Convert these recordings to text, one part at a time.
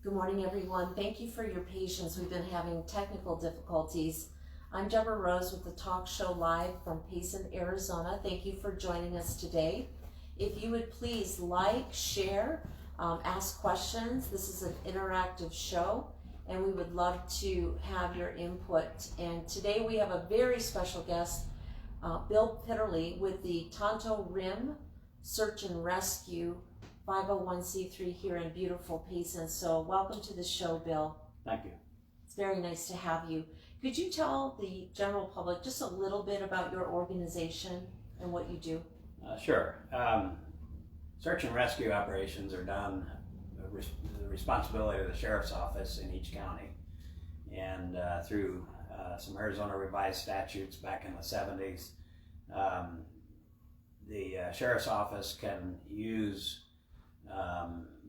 Good morning, everyone. Thank you for your patience. We've been having technical difficulties. I'm Deborah Rose with the talk show live from Payson, Arizona. Thank you for joining us today. If you would please like, share, ask questions. This is an interactive show, and we would love to have your input. And today we have a very special guest, Bill Pitterle with the Tonto Rim Search and Rescue 501c3 here in beautiful Payson. So welcome to the show, Bill. Thank you. It's very nice to have you. Could you tell the general public just a little bit about your organization and what you do? Sure. Search and rescue operations are done, the responsibility of the sheriff's office in each county. And through some Arizona revised statutes back in the 70s, the sheriff's office can use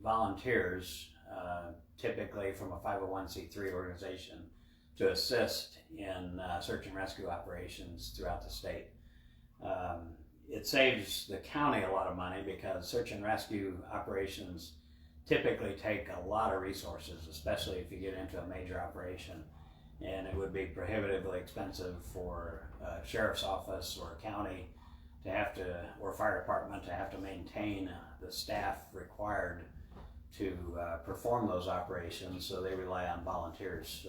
volunteers, typically from a 501c3 organization, to assist in search and rescue operations throughout the state. It saves the county a lot of money because search and rescue operations typically take a lot of resources, especially if you get into a major operation. And it would be prohibitively expensive for a sheriff's office or a county to have to, or fire department to have to maintain the staff required to perform those operations, so they rely on volunteers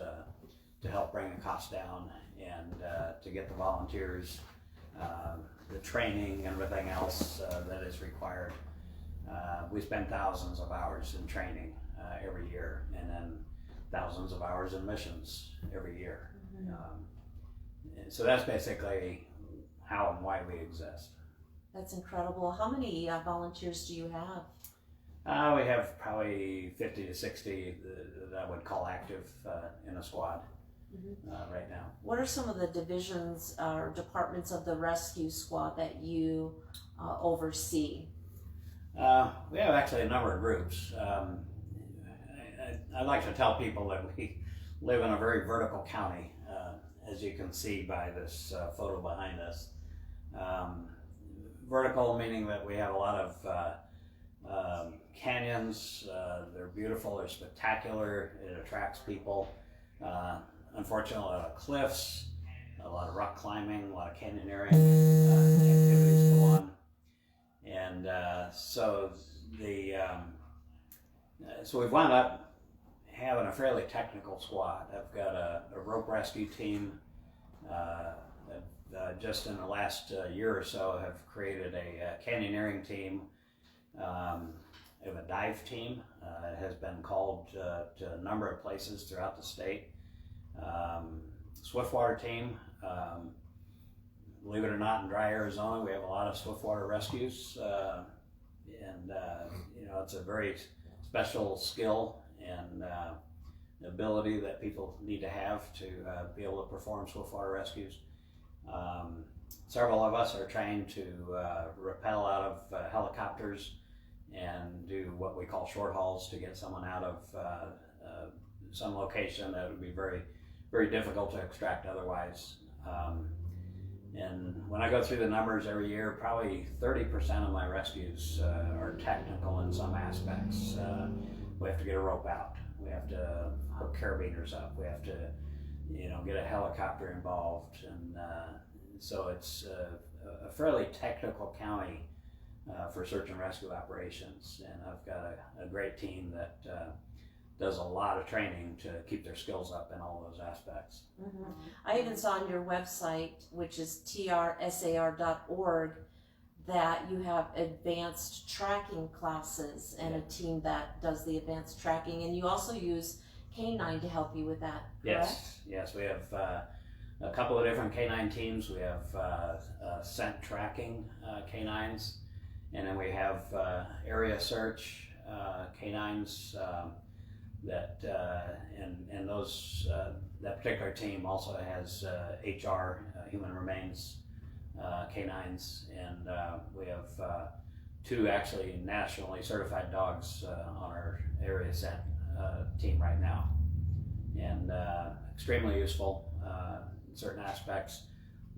to help bring the cost down and to get the volunteers the training and everything else that is required. We spend thousands of hours in training every year, and then thousands of hours in missions every year. And so that's basically how and why we exist. That's incredible. How many volunteers do you have? We have probably 50 to 60 that I would call active in a squad right now. What are some of the divisions or departments of the rescue squad that you oversee? We have actually a number of groups. I like to tell people that we live in a very vertical county, as you can see by this photo behind us. Vertical meaning that we have a lot of canyons. They're beautiful, they're spectacular, it attracts people. Unfortunately, a lot of cliffs, a lot of rock climbing, a lot of canyoneering activities go on. And so we've wound up having a fairly technical squad. I've got a rope rescue team. Just in the last year or so have created a canyoneering team. I have a dive team. It has been called to a number of places throughout the state. Swiftwater team. Believe it or not, in dry Arizona, we have a lot of swiftwater rescues. It's a very special skill and ability that people need to have to be able to perform swiftwater rescues. Several of us are trained to rappel out of helicopters and do what we call short hauls to get someone out of some location that would be very, very difficult to extract otherwise. And when I go through the numbers every year, probably 30% of my rescues are technical in some aspects. We have to get a rope out. We have to hook carabiners up. We have to, get a helicopter involved. And so it's a fairly technical county for search and rescue operations. And I've got a great team that does a lot of training to keep their skills up in all those aspects. I even saw on your website, which is trsar.org, that you have advanced tracking classes and a team that does the advanced tracking, and you also use K9 to help you with that, correct? Yes, we have a couple of different K9 teams. We have scent tracking K9s, and then we have area search K9s and those that particular team also has HR, human remains K9s, and we have two actually nationally certified dogs on our area scent team right now, and extremely useful in certain aspects.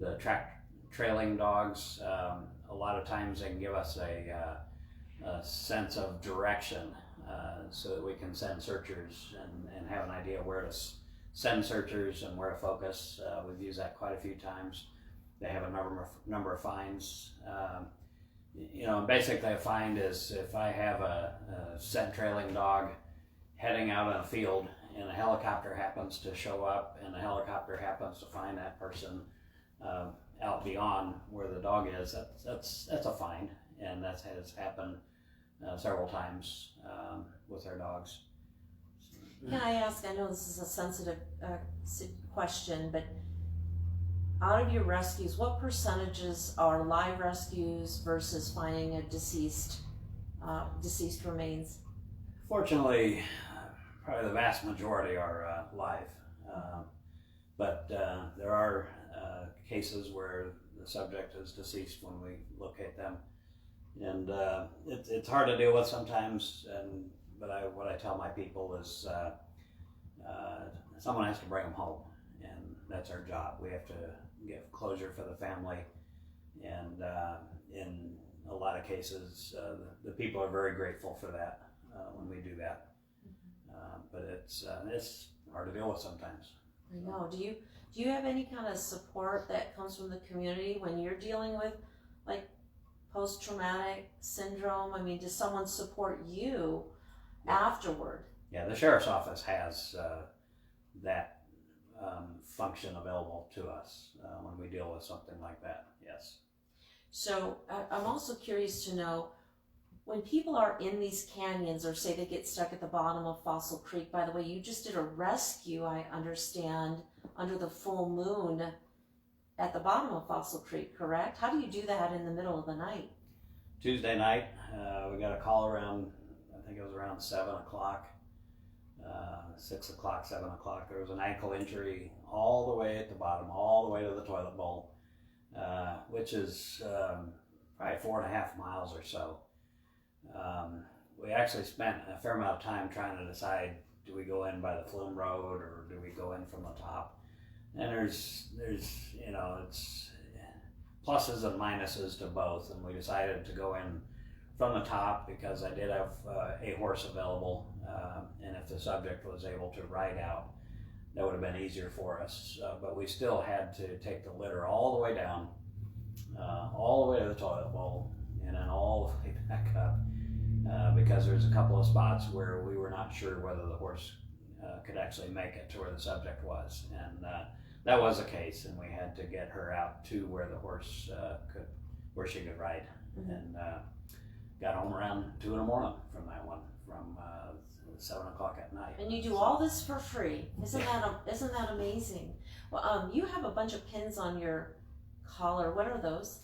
The trailing dogs, a lot of times they can give us a sense of direction so that we can send searchers and have an idea where to send searchers and where to focus. We've used that quite a few times. They have a number of finds. Basically a find is if I have a scent trailing dog heading out in a field and a helicopter happens to show up and the helicopter happens to find that person out beyond where the dog is, that's a find, and that has happened several times with our dogs. Can I ask, I know this is a sensitive question, but out of your rescues, what percentages are live rescues versus finding a deceased remains? Fortunately, probably the vast majority are live, but there are cases where the subject is deceased when we locate them, and it's hard to deal with sometimes. But what I tell my people is someone has to bring them home, and that's our job. We have to give closure for the family, and in a lot of cases, the people are very grateful for that when we do that. But it's hard to deal with sometimes. I know. Do you have any kind of support that comes from the community when you're dealing with like post-traumatic syndrome? I mean, does someone support you afterward? Yeah, the sheriff's office has that function available to us when we deal with something like that. Yes. So I'm also curious to know, when people are in these canyons, or say they get stuck at the bottom of Fossil Creek, by the way, you just did a rescue, I understand, under the full moon at the bottom of Fossil Creek, correct? How do you do that in the middle of the night? Tuesday night, we got a call around, I think it was around 7 o'clock, 6 o'clock, 7 o'clock. There was an ankle injury all the way at the bottom, all the way to the toilet bowl, which is probably 4.5 miles or so. We actually spent a fair amount of time trying to decide, do we go in by the flume road or do we go in from the top? And there's it's pluses and minuses to both, and we decided to go in from the top because I did have a horse available, and if the subject was able to ride out, that would have been easier for us. But we still had to take the litter all the way down, all the way to the toilet bowl, and then all the way back up, because there's a couple of spots where we were not sure whether the horse could actually make it to where the subject was, and that was the case, and we had to get her out to where the horse where she could ride. Mm-hmm. And got home around 2 in the morning from that one, from 7 o'clock at night. And you do all this for free. Isn't that amazing? Well, you have a bunch of pins on your collar. What are those?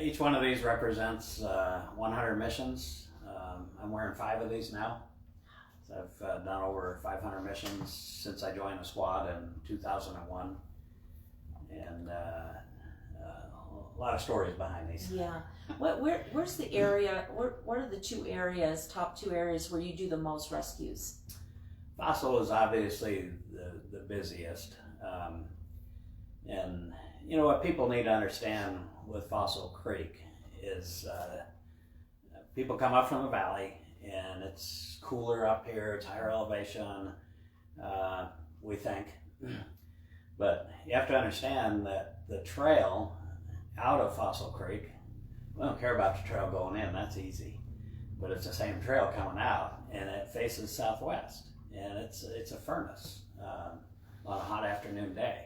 Each one of these represents 100 missions. I'm wearing 5 of these now. So I've done over 500 missions since I joined the squad in 2001, and a lot of stories behind these. Yeah. Where's the area? What are the top 2 areas where you do the most rescues? Fossil is obviously the busiest, and what people need to understand with Fossil Creek is people come up from the valley and it's cooler up here, it's higher elevation, we think, but you have to understand that the trail out of Fossil Creek, we don't care about the trail going in, that's easy, but it's the same trail coming out, and it faces southwest, and it's a furnace on a hot afternoon day.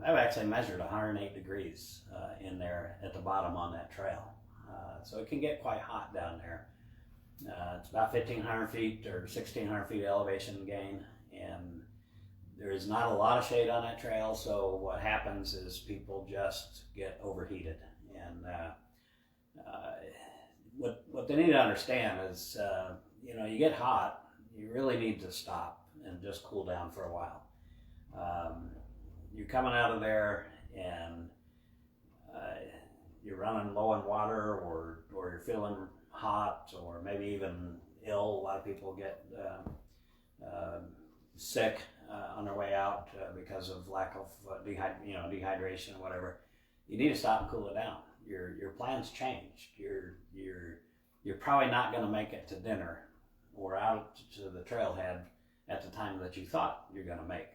I've actually measured 108 degrees in there at the bottom on that trail, so it can get quite hot down there. It's about 1,500 feet or 1,600 feet elevation gain, and there is not a lot of shade on that trail, so what happens is people just get overheated. And what they need to understand is, you get hot, you really need to stop and just cool down for a while. You're coming out of there and you're running low on water, or you're feeling hot, or maybe even ill. A lot of people get sick on their way out because of lack of dehydration or whatever. You need to stop and cool it down. Your plans changed. You're probably not going to make it to dinner to the trailhead at the time that you thought you're going to make.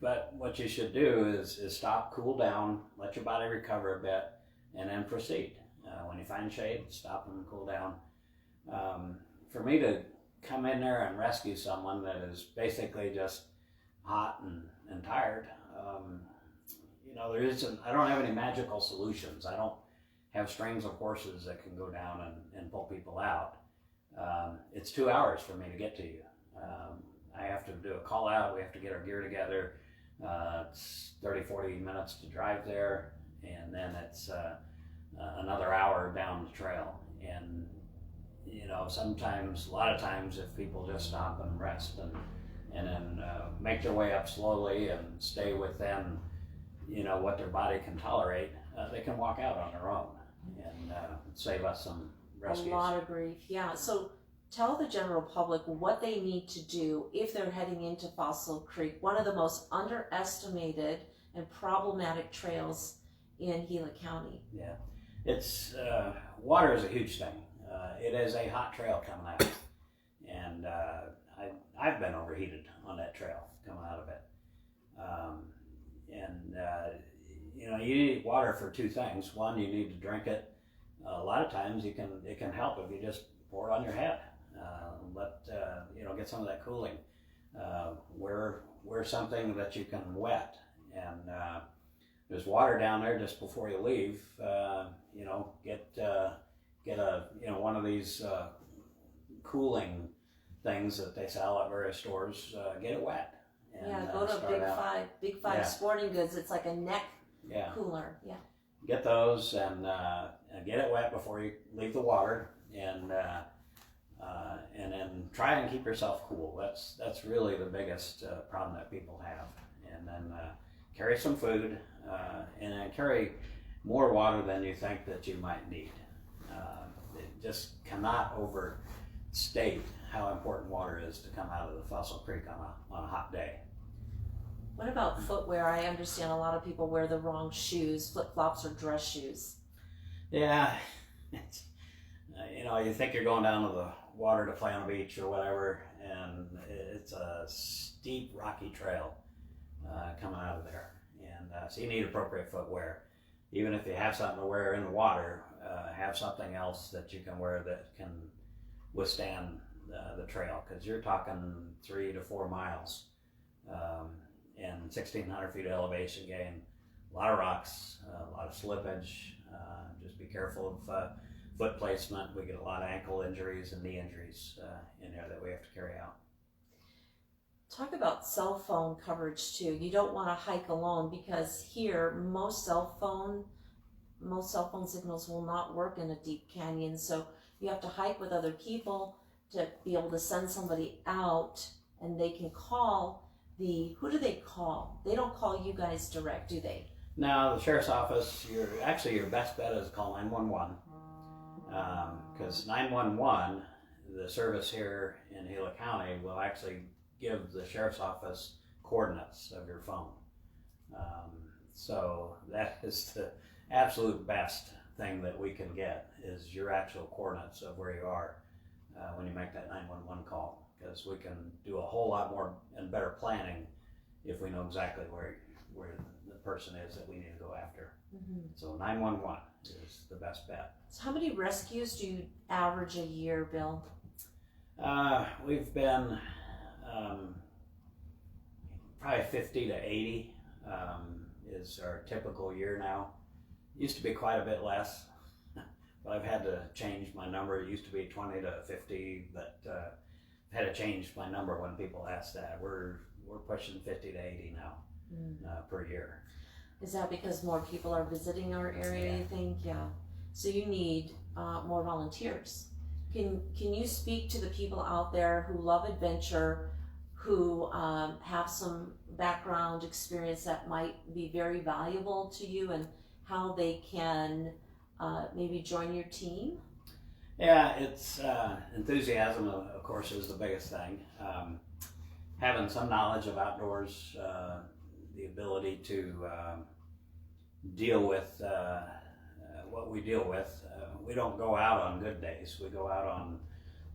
But what you should do is stop, cool down, let your body recover a bit, and then proceed. When you find shade, stop and cool down. For me to come in there and rescue someone that is basically just hot and tired, I don't have any magical solutions. I don't have strings of horses that can go down and pull people out. It's 2 hours for me to get to you. I have to do a call out, we have to get our gear together. It's 30-40 minutes to drive there, and then it's another hour down the trail. And sometimes, a lot of times, if people just stop and rest and then make their way up slowly and stay within what their body can tolerate, they can walk out on their own and save us some rescues. A lot of grief, yeah. So tell the general public what they need to do if they're heading into Fossil Creek, one of the most underestimated and problematic trails in Gila County. Yeah, it's water is a huge thing. It is a hot trail coming out, and I've been overheated on that trail coming out of it. You need water for two things. One, you need to drink it. A lot of times it can help if you just pour it on your head. Get some of that cooling. Wear something that you can wet, and there's water down there just before you leave. Get a one of these cooling things that they sell at various stores. Get it wet. And, go to Big Five Sporting Goods. It's like a neck cooler. Yeah. Get those and get it wet before you leave the water, and then try and keep yourself cool. That's really the biggest problem that people have. And then carry some food, and then carry more water than you think that you might need. It just cannot overstate how important water is to come out of the Fossil Creek on a hot day. What about footwear? I understand a lot of people wear the wrong shoes, flip-flops or dress shoes. Yeah, it's, you think you're going down to the water to play on the beach or whatever, and it's a steep, rocky trail coming out of there. And so you need appropriate footwear. Even if you have something to wear in the water, have something else that you can wear that can withstand the trail, because you're talking 3 to 4 miles and 1,600 feet of elevation gain, a lot of rocks, a lot of slippage. Just be careful of foot placement. We get a lot of ankle injuries and knee injuries in there that we have to carry out. Talk about cell phone coverage too. You don't want to hike alone, because here most cell phone signals will not work in a deep canyon. So you have to hike with other people to be able to send somebody out, and they can call who do they call? They don't call you guys direct, do they? No, the sheriff's office, your best bet is call 911. Because 911, the service here in Gila County, will actually give the sheriff's office coordinates of your phone. So that is the absolute best thing that we can get, is your actual coordinates of where you are when you make that 911 call, because we can do a whole lot more and better planning if we know exactly where the person is that we need to go after. Mm-hmm. So 911 is the best bet. So how many rescues do you average a year, Bill? We've been probably 50 to 80 is our typical year now. Used to be quite a bit less, but I've had to change my number. It used to be 20 to 50, but I've had to change my number when people ask that. We're pushing 50 to 80 now per year. Is that because more people are visiting our area, you think? Yeah. So you need more volunteers. Can you speak to the people out there who love adventure, who have some background experience that might be very valuable to you, and how they can maybe join your team? Yeah, it's enthusiasm, of course, is the biggest thing. Having some knowledge of outdoors, the ability to deal with what we deal with. We don't go out on good days. We go out on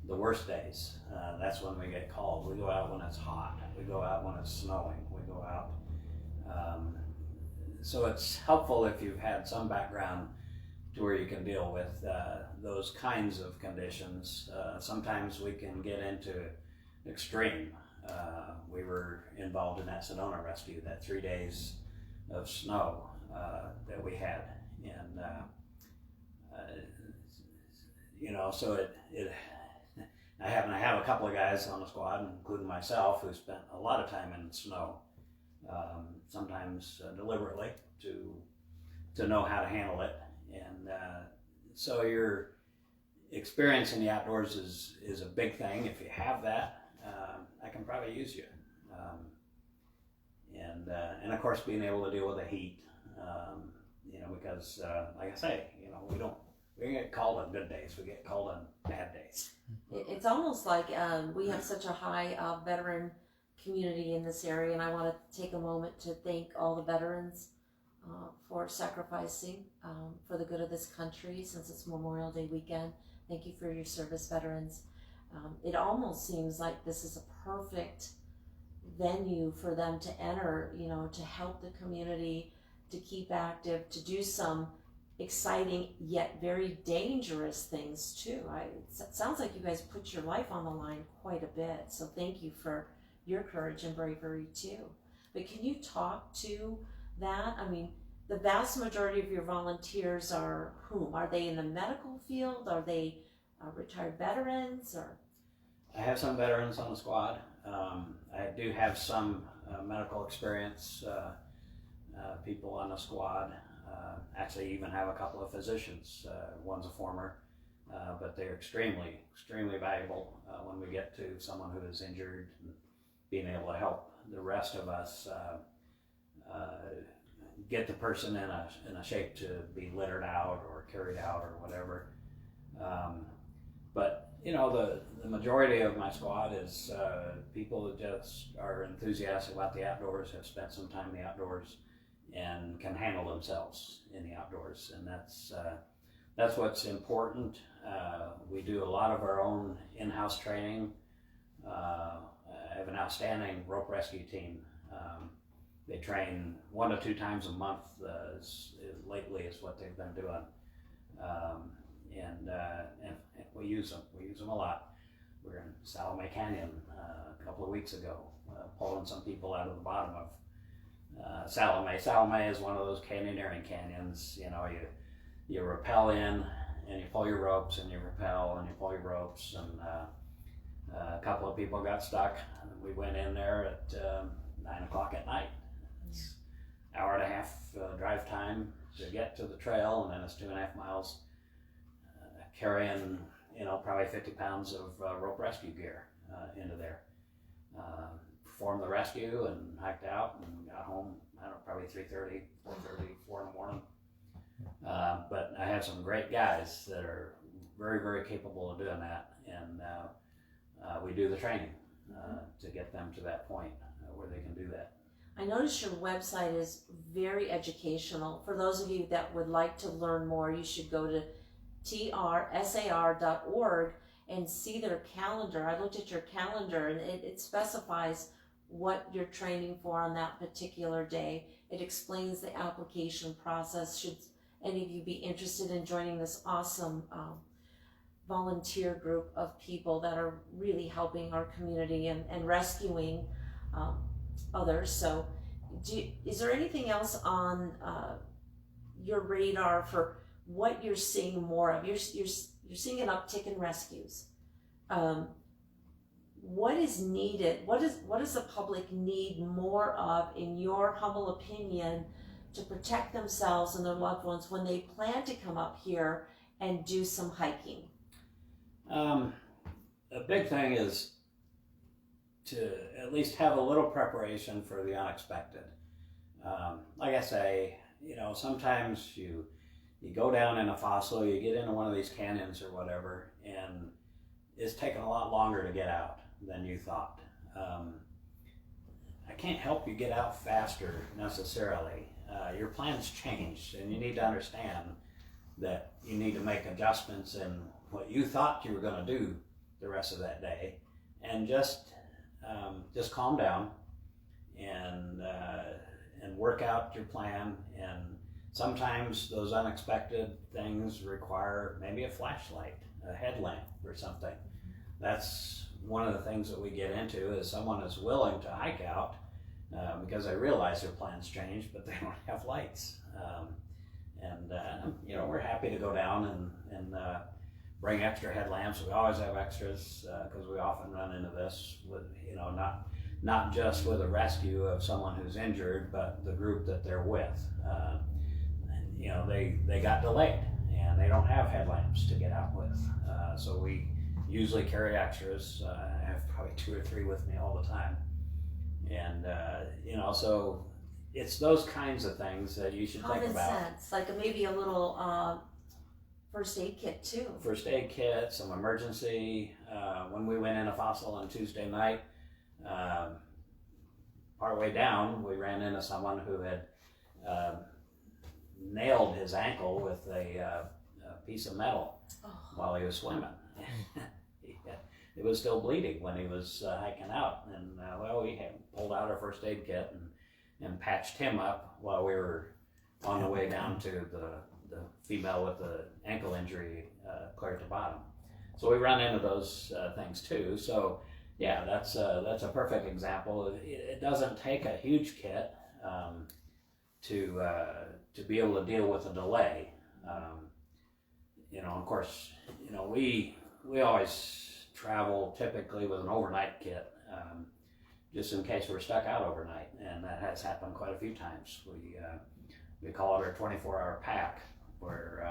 the worst days. That's when we get called. We go out when it's hot. We go out when it's snowing. We go out. So it's helpful if you've had some background to where you can deal with those kinds of conditions. Sometimes we can get into extreme. We were involved in that Sedona rescue, that 3 days of snow that we had. And, so I happen to have a couple of guys on the squad, including myself, who spent a lot of time in the snow, sometimes deliberately to know how to handle it. And so your experience in the outdoors is a big thing. If you have that, I can probably use you. And of course, being able to deal with the heat, because like I say, we get called on good days, we get called on bad days. It's almost like we have such a high veteran community in this area, and I want to take a moment to thank all the veterans for sacrificing for the good of this country since it's Memorial Day weekend. Thank you for your service, veterans. It almost seems like this is a perfect venue for them to enter, to help the community, to keep active, to do some exciting yet very dangerous things too. It sounds like you guys put your life on the line quite a bit, so thank you for your courage and bravery too. But can you talk to that? I mean, the vast majority of your volunteers are whom? Are they in the medical field? Are they retired veterans? Or I have some veterans on the squad. I do have some medical experience people on the squad. Actually even have a couple of physicians. One's a former, but they're extremely, extremely valuable when we get to someone who is injured, and being able to help the rest of us get the person in a shape to be littered out or carried out or whatever. But the majority of my squad is people that just are enthusiastic about the outdoors, have spent some time in the outdoors, and can handle themselves in the outdoors, and that's what's important. We do a lot of our own in-house training. I have an outstanding rope rescue team. They train 1 to 2 times a month. Lately is what they've been doing, and we use them. We use them a lot. We were in Salome Canyon a couple of weeks ago, pulling some people out of the bottom of Salome. Salome is one of those canyoneering canyons. You rappel in and you pull your ropes, and you rappel and you pull your ropes, and a couple of people got stuck. We went in there at 9 o'clock at night. It's an hour and a half drive time to get to the trail, and then it's 2.5 miles carrying probably 50 pounds of rope rescue gear into there. Performed the rescue and hiked out and got home, probably 3:30, 4:30, 4 in the morning. But I have some great guys that are very, very capable of doing that, and we do the training to get them to that point where they can do that. I noticed your website is very educational. For those of you that would like to learn more, you should go to trsar.org and see their calendar. I looked at your calendar, and it specifies what you're training for on that particular day. It explains the application process. Should any of you be interested in joining this awesome volunteer group of people that are really helping our community and rescuing others. So is there anything else on your radar for what you're seeing more of? You're seeing an uptick in rescues. What is needed? What does the public need more of, in your humble opinion, to protect themselves and their loved ones when they plan to come up here and do some hiking? A big thing is to at least have a little preparation for the unexpected. Like I say, sometimes you go down in a fossil, you get into one of these canyons or whatever, and it's taken a lot longer to get out than you thought. I can't help you get out faster necessarily. Your plans changed, and you need to understand that you need to make adjustments in what you thought you were going to do the rest of that day, and just calm down and work out your plan. And sometimes those unexpected things require maybe a flashlight, a headlamp or something. That's one of the things that we get into, is someone is willing to hike out because they realize their plans change, but they don't have lights. We're happy to go down and bring extra headlamps. We always have extras because we often run into this with, not just with a rescue of someone who's injured, but the group that they're with. They got delayed and they don't have headlamps to get out with. So we usually carry extras. I have probably 2 or 3 with me all the time. And, so it's those kinds of things that you should think about. Common sense, like maybe a little first aid kit too. First aid kit, some emergency. When we went into Fossil on Tuesday night, partway down, we ran into someone who had nailed his ankle with a piece of metal while he was swimming. It was still bleeding when he was hiking out, and we had pulled out our first aid kit and patched him up while we were on the way down to the female with the ankle injury clear at the bottom. So we run into those things too. So yeah, that's a perfect example. It doesn't take a huge kit to be able to deal with a delay. Of course, we always travel typically with an overnight kit, just in case we're stuck out overnight, and that has happened quite a few times. We call it our 24-hour pack, where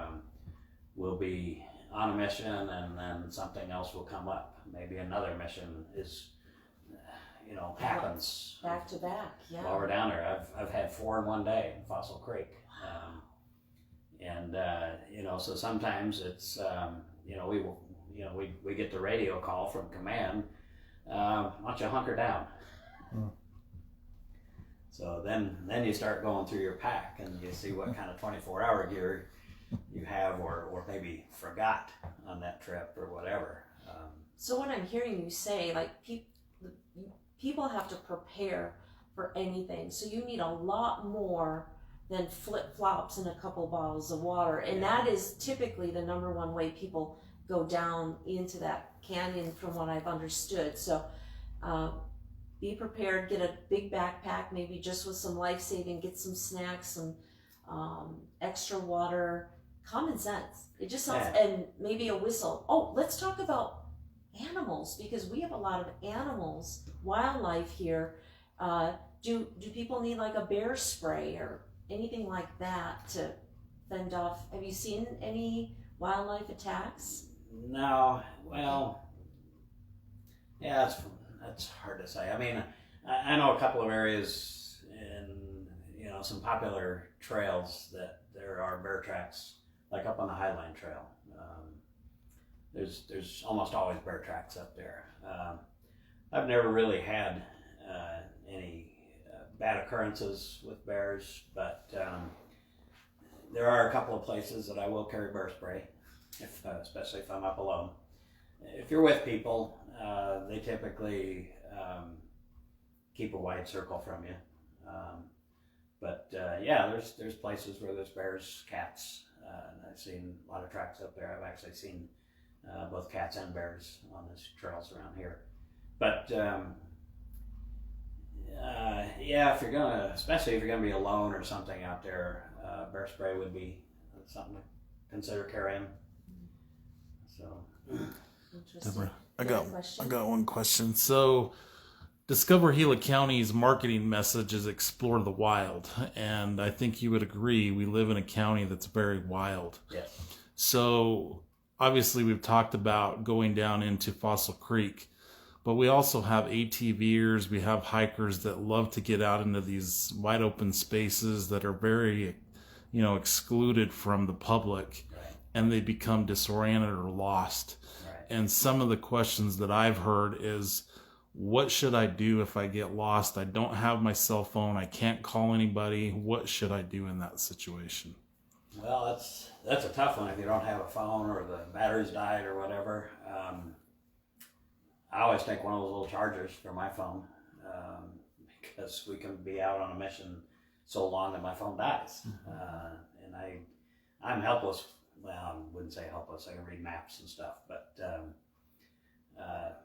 we'll be on a mission and then something else will come up. Maybe another mission is, happens back to back. Yeah. While we're down there, I've had 4 in one day in Fossil Creek. So sometimes it's, we get the radio call from command, why don't you hunker down? So then you start going through your pack and you see what kind of 24-hour gear you have or maybe forgot on that trip or whatever. So what I'm hearing you say, like people have to prepare for anything. So you need a lot more than flip-flops and a couple bottles of water. And that is typically the number one way people go down into that canyon from what I've understood. So be prepared, get a big backpack, maybe just with some life-saving, get some snacks, some extra water, common sense. It just sounds, and maybe a whistle. Oh, let's talk about animals, because we have a lot of animals, wildlife here. Do people need like a bear spray or anything like that to fend off? Have you seen any wildlife attacks? No, well, yeah, that's hard to say. I mean, I know a couple of areas in, some popular trails that there are bear tracks, like up on the Highline Trail. There's almost always bear tracks up there. I've never really had any bad occurrences with bears, but there are a couple of places that I will carry bear spray, especially if I'm up alone. If you're with people, they typically keep a wide circle from you. There's places where there's bears, cats, and I've seen a lot of tracks up there. I've actually seen both cats and bears on these trails around here. But especially if you're gonna be alone or something out there, bear spray would be something to consider carrying. So, Deborah, I got one question. So, Discover Gila County's marketing message is explore the wild, and I think you would agree we live in a county that's very wild. yes. So, obviously, we've talked about going down into Fossil Creek, but we also have ATVers, we have hikers that love to get out into these wide open spaces that are very, excluded from the public, Right. and they become disoriented or lost. Right. And some of the questions that I've heard is, what should I do if I get lost? I don't have my cell phone. I can't call anybody. What should I do in that situation? Well, that's a tough one if you don't have a phone or the battery's died or whatever. I always take one of those little chargers for my phone, because we can be out on a mission so long that my phone dies. And I'm helpless. Well, I wouldn't say helpless. I can read maps and stuff, but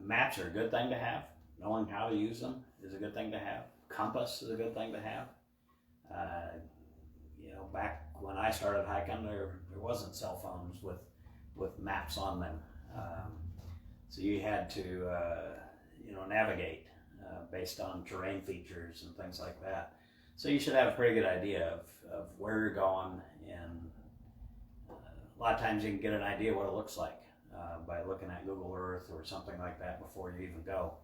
maps are a good thing to have. Knowing how to use them is a good thing to have. Compass is a good thing to have. Back when I started hiking, there wasn't cell phones with maps on them. So you had to, navigate based on terrain features and things like that. So you should have a pretty good idea of where you're going, and a lot of times you can get an idea what it looks like by looking at Google Earth or something like that before you even go.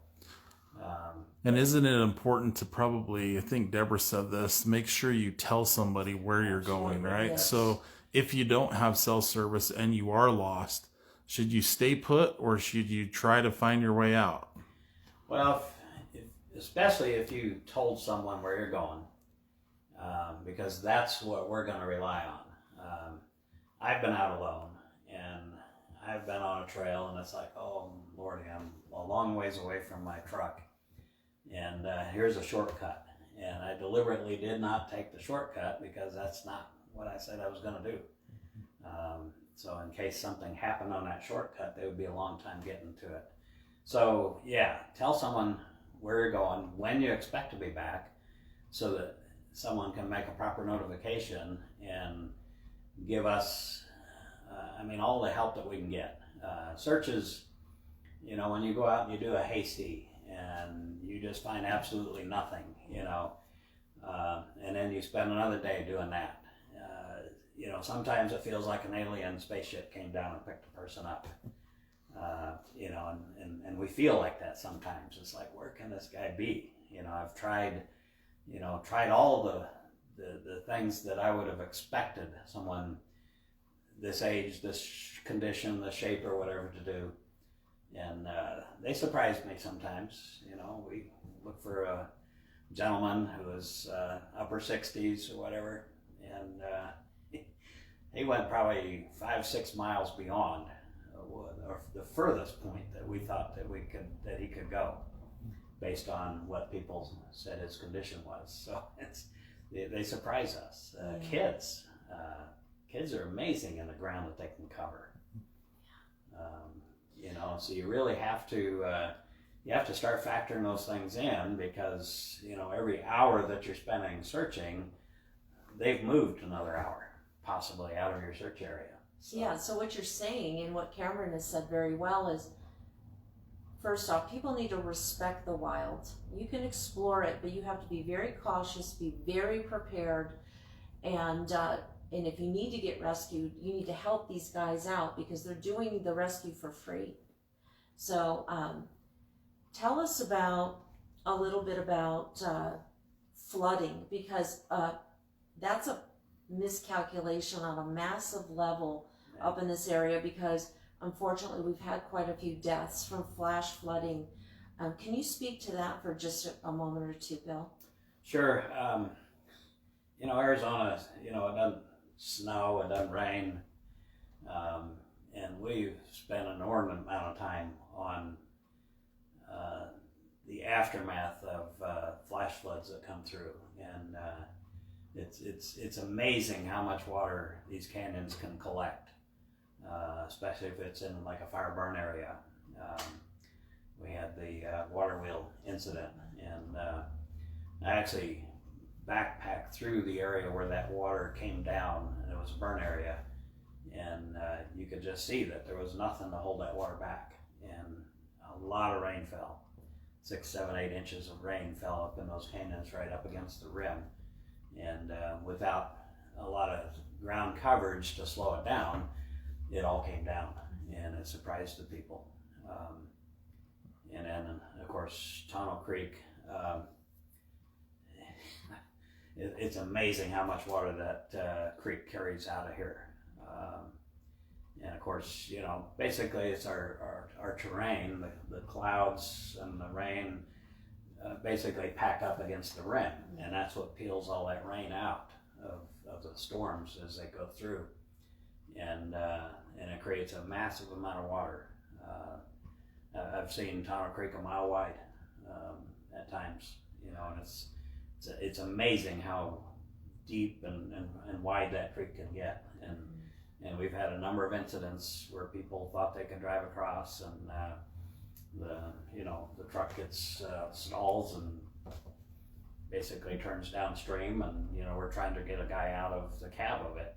And isn't it important to probably, I think Deborah said this, make sure you tell somebody where you're going, right? Yes. So if you don't have cell service and you are lost, should you stay put or should you try to find your way out? Well, especially if you told someone where you're going, because that's what we're going to rely on. I've been out alone, and I've been on a trail, and it's like, oh Lordy, I'm a long ways away from my truck, and here's a shortcut. And I deliberately did not take the shortcut because that's not what I said I was going to do. So in case something happened on that shortcut, there would be a long time getting to it. So yeah, tell someone where you're going, when you expect to be back, so that someone can make a proper notification and give us, all the help that we can get. Searches, when you go out and you do a hasty and you just find absolutely nothing, and then you spend another day doing that. Sometimes it feels like an alien spaceship came down and picked a person up. And we feel like that sometimes. It's like, where can this guy be? I've tried all the things that I would have expected someone this age, this condition, the shape, or whatever to do. And they surprised me sometimes. We look for a gentleman who was upper 60s or whatever, and he went probably 5-6 miles beyond or the furthest point that we thought that he could go, based on what people said his condition was. So they surprise us. Kids are amazing in the ground that they can cover. So you really have to start factoring those things in, because every hour that you're spending searching, they've moved another hour possibly out of your search area. So what you're saying, and what Cameron has said very well, is, first off, people need to respect the wild. You can explore it, but you have to be very cautious, be very prepared, and if you need to get rescued, you need to help these guys out, because they're doing the rescue for free. So tell us a little bit about flooding, because that's a miscalculation on a massive level up in this area, because unfortunately we've had quite a few deaths from flash flooding. Can you speak to that for just a moment or two, Bill? Sure. Arizona, it doesn't snow, it doesn't rain, and we've spent an inordinate amount of time on the aftermath of flash floods that come through, and it's amazing how much water these canyons can collect, especially if it's in like a fire burn area. We had the water wheel incident, and I actually backpacked through the area where that water came down, and it was a burn area, and you could just see that there was nothing to hold that water back, and a lot of rain fell. 6, 7, 8 inches of rain fell up in those canyons right up against the rim, and without a lot of ground coverage to slow it down, it all came down, and it surprised the people. And then, of course, Tonto Creek, it's amazing how much water that creek carries out of here. And of course, basically it's our terrain, the clouds and the rain basically pack up against the rim, and that's what peels all that rain out of the storms as they go through. And it creates a massive amount of water. I've seen Tonto Creek a mile wide at times, you know, and it's amazing how deep and wide that creek can get. And we've had a number of incidents where people thought they could drive across, and the truck gets stalls and basically turns downstream, and we're trying to get a guy out of the cab of it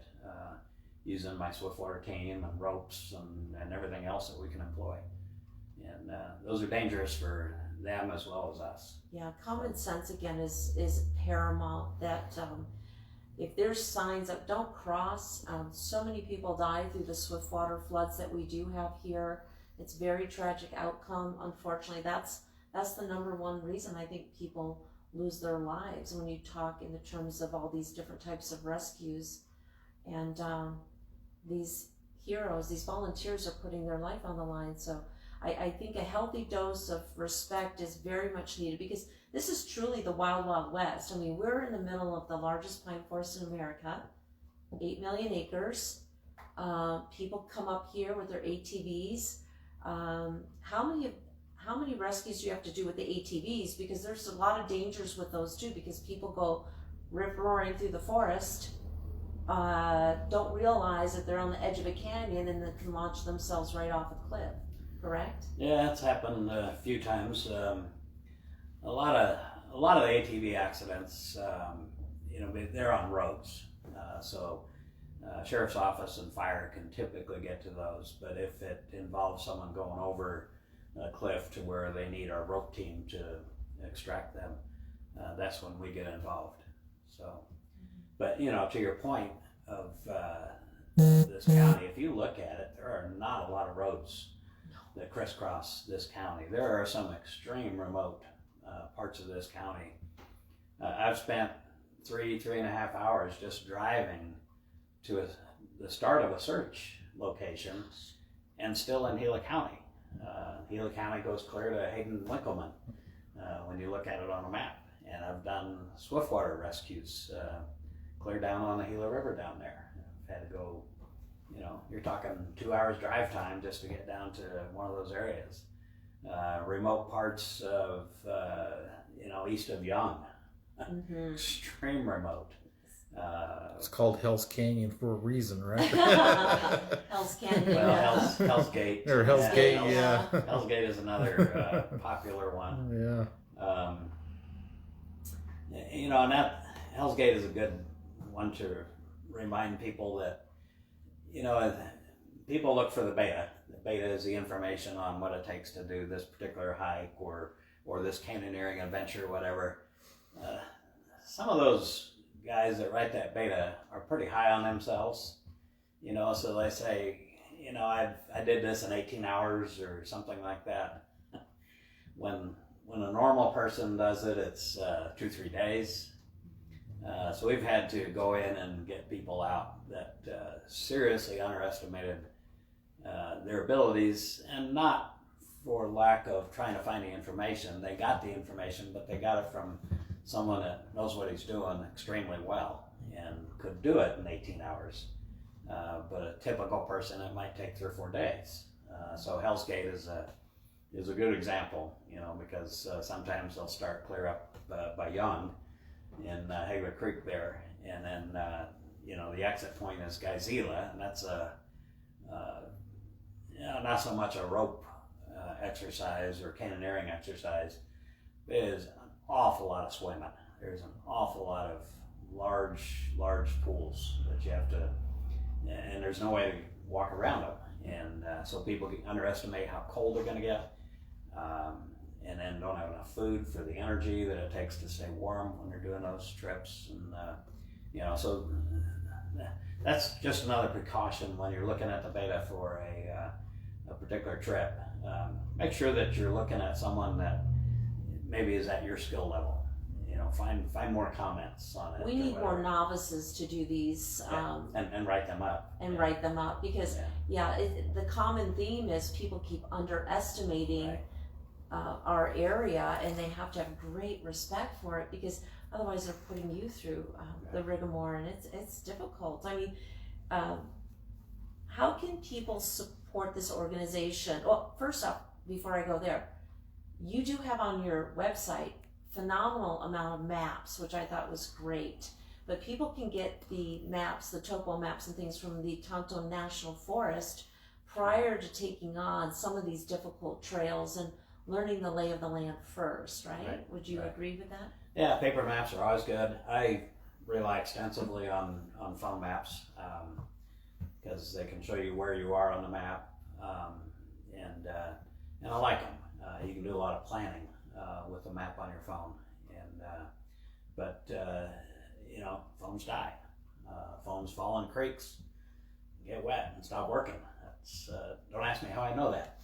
using my Swiftwater team and ropes and everything else that we can employ. And those are dangerous for them as well as us. Yeah, common sense again is paramount. That if there's signs that don't cross, so many people die through the Swiftwater floods that we do have here. It's very tragic outcome. Unfortunately, that's the number one reason I think people lose their lives when you talk in the terms of all these different types of rescues. And these heroes, these volunteers are putting their life on the line. So I think a healthy dose of respect is very much needed, because this is truly the wild, wild west. I mean, we're in the middle of the largest pine forest in America, 8 million acres. People come up here with their ATVs. How many rescues do you have to do with the ATVs? Because there's a lot of dangers with those too, because people go rip-roaring through the forest, don't realize that they're on the edge of a canyon, and they can launch themselves right off a cliff. Correct? Yeah, it's happened a few times. A lot of the ATV accidents, they're on roads, so sheriff's office and fire can typically get to those. But if it involves someone going over a cliff to where they need our rope team to extract them, that's when we get involved. So, but to your point of this county, if you look at it, there are not a lot of roads that crisscross this county. There are some extreme remote parts of this county. I've spent 3.5 hours just driving to the start of a search location, and still in Gila County. Gila County goes clear to Hayden-Winkleman when you look at it on a map. And I've done Swiftwater rescues clear down on the Gila River down there. I've had to go, you're talking 2 hours drive time just to get down to one of those areas. Remote parts of, east of Young, extreme remote. It's called Hell's Canyon for a reason, right? Hell's Canyon. Well, Hell's Gate. Or Hell's Gate, yeah. Hell's Gate is another popular one. Yeah. And that Hell's Gate is a good one to remind people that, people look for the beta. The beta is the information on what it takes to do this particular hike or this canyoneering adventure, whatever. Some of those guys that write that beta are pretty high on themselves, so they say, I did this in 18 hours or something like that. When a normal person does it, it's 2-3 days. So we've had to go in and get people out that seriously underestimated their abilities, and not for lack of trying to find the information. They got the information, but they got it from someone that knows what he's doing extremely well and could do it in 18 hours. But a typical person, it might take 3 or 4 days. So Hell's Gate is a good example, because sometimes they'll start clear up by Young in Hagler Creek there, and then the exit point is Geizela, and that's not so much a rope exercise or canyoneering exercise. It is an awful lot of swimming. There's an awful lot of large pools that you have to, and there's no way to walk around them, and so people underestimate how cold they're going to get, and then don't have enough food for the energy that it takes to stay warm when they're doing those trips. And so that's just another precaution when you're looking at the beta for a particular trip. Make sure that you're looking at someone that maybe is at your skill level. Find more comments on it. We need more novices to do these. And write them up. Write them up, because the common theme is people keep underestimating our area, and they have to have great respect for it, because otherwise they're putting you through the rigmarole, and it's difficult. I mean, how can people support this organization? Well, first off, before I go there, you do have on your website phenomenal amount of maps, which I thought was great. But people can get the maps, the topo maps and things from the Tonto National Forest prior to taking on some of these difficult trails and learning the lay of the land first, right? Would you agree with that? Yeah, paper maps are always good. I rely extensively on phone maps because they can show you where you are on the map, and I like them. You can do a lot of planning with a map on your phone, but phones die. Phones fall in creeks, get wet, and stop working. Don't ask me how I know that.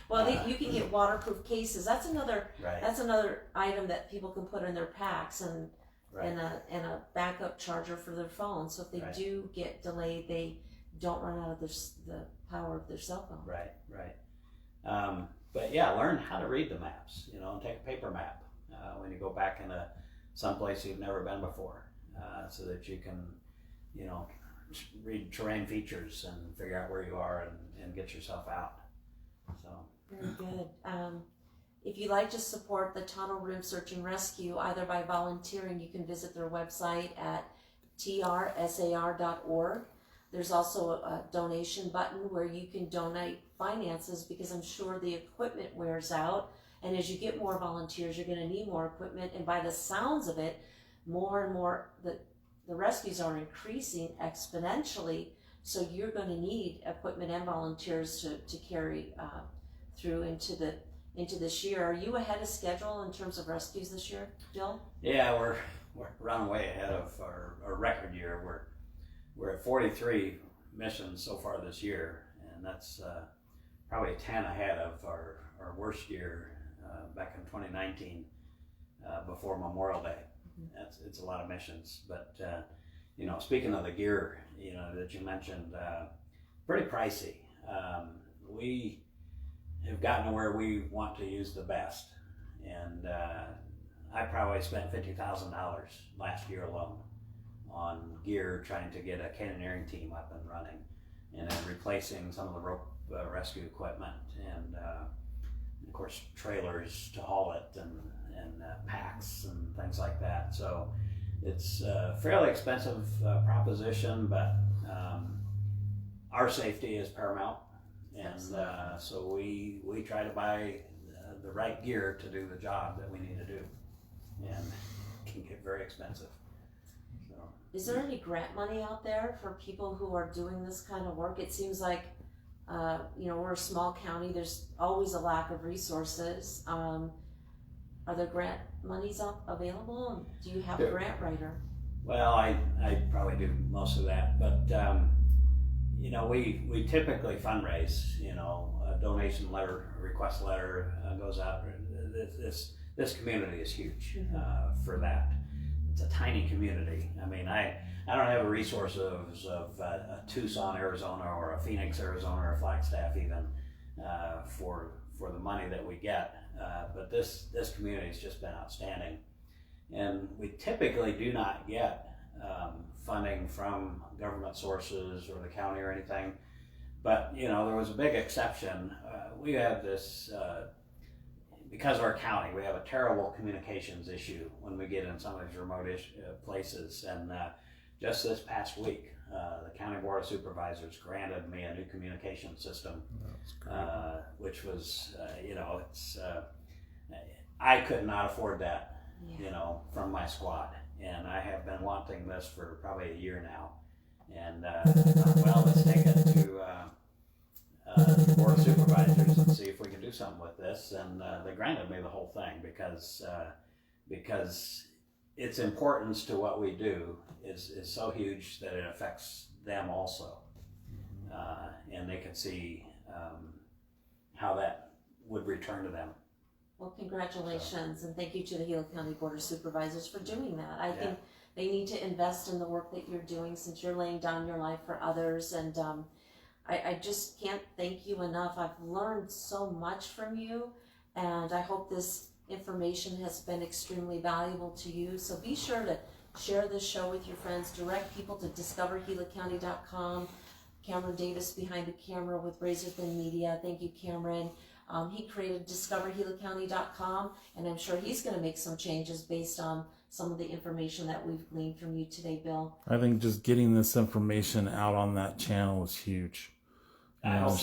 Well, you can get waterproof cases. That's another. Right. That's another item that people can put in their packs and a backup charger for their phone. So if they do get delayed, they don't run out of the power of their cell phone. Right. But yeah, learn how to read the maps. And take a paper map when you go back into some place you've never been before, so that you can, read terrain features and figure out where you are and get yourself out. So very good. If you'd like to support the Tunnel Room Search and Rescue, either by volunteering, you can visit their website at trsar.org. There's also a donation button where you can donate finances, because I'm sure the equipment wears out, and as you get more volunteers, you're going to need more equipment, and by the sounds of it, more and more the rescues are increasing exponentially, so you're going to need equipment and volunteers to carry through into this year. Are you ahead of schedule in terms of rescues this year, Bill? yeah, we're running way ahead of our record year. We're at 43 missions so far this year, and that's probably 10 ahead of our worst year back in 2019 before Memorial Day. It's a lot of missions, but speaking of the gear, that you mentioned, pretty pricey. We have gotten to where we want to use the best, and I probably spent $50,000 last year alone on gear, trying to get a canyoneering team up and running, and then replacing some of the rope rescue equipment, and of course trailers to haul it, and packs and things like that. So it's a fairly expensive proposition, but our safety is paramount, and so we try to buy the right gear to do the job that we need to do, and it can get very expensive. So, is there any grant money out there for people who are doing this kind of work? It seems like we're a small county. There's always a lack of resources. Are there grant monies available? Do you have a grant writer? Well, I probably do most of that, but we typically fundraise. A donation letter, a request letter goes out. This community is huge for that. It's a tiny community. I mean, I don't have the resources of a Tucson, Arizona, or a Phoenix, Arizona, or a Flagstaff even for the money that we get. But this community has just been outstanding, and we typically do not get funding from government sources or the county or anything. But there was a big exception. We have this because of our county. We have a terrible communications issue when we get in some of these remote places, and just this past week, the County Board of Supervisors granted me a new communication system, which was, I could not afford that, from my squad. And I have been wanting this for probably a year now. And well, let's take it to the Board of Supervisors and see if we can do something with this. And they granted me the whole thing because its importance to what we do is so huge that it affects them also, and they can see how that would return to them. Well, congratulations, and thank you to the Gila County Board of Supervisors for doing that. I think they need to invest in the work that you're doing, since you're laying down your life for others, and I just can't thank you enough. I've learned so much from you, and I hope this information has been extremely valuable to you. So be sure to share this show with your friends, direct people to discovergilacounty.com, Cameron Davis behind the camera with Razor Thin Media. Thank you, Cameron. He created discovergilacounty.com, and I'm sure he's going to make some changes based on some of the information that we've gleaned from you today, Bill. I think just getting this information out on that channel is huge. And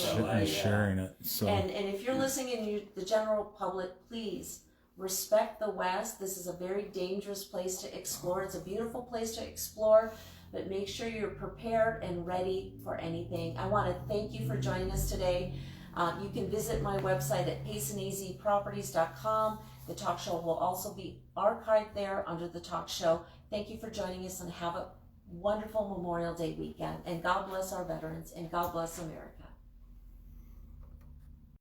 sharing it. So. And if you're listening in the general public, please respect the West. This is a very dangerous place to explore. It's a beautiful place to explore, but make sure you're prepared and ready for anything. I want to thank you for joining us today. You can visit my website at paceandazproperties.com. The talk show will also be archived there under the talk show. Thank you for joining us, and have a wonderful Memorial Day weekend. And God bless our veterans, and God bless America.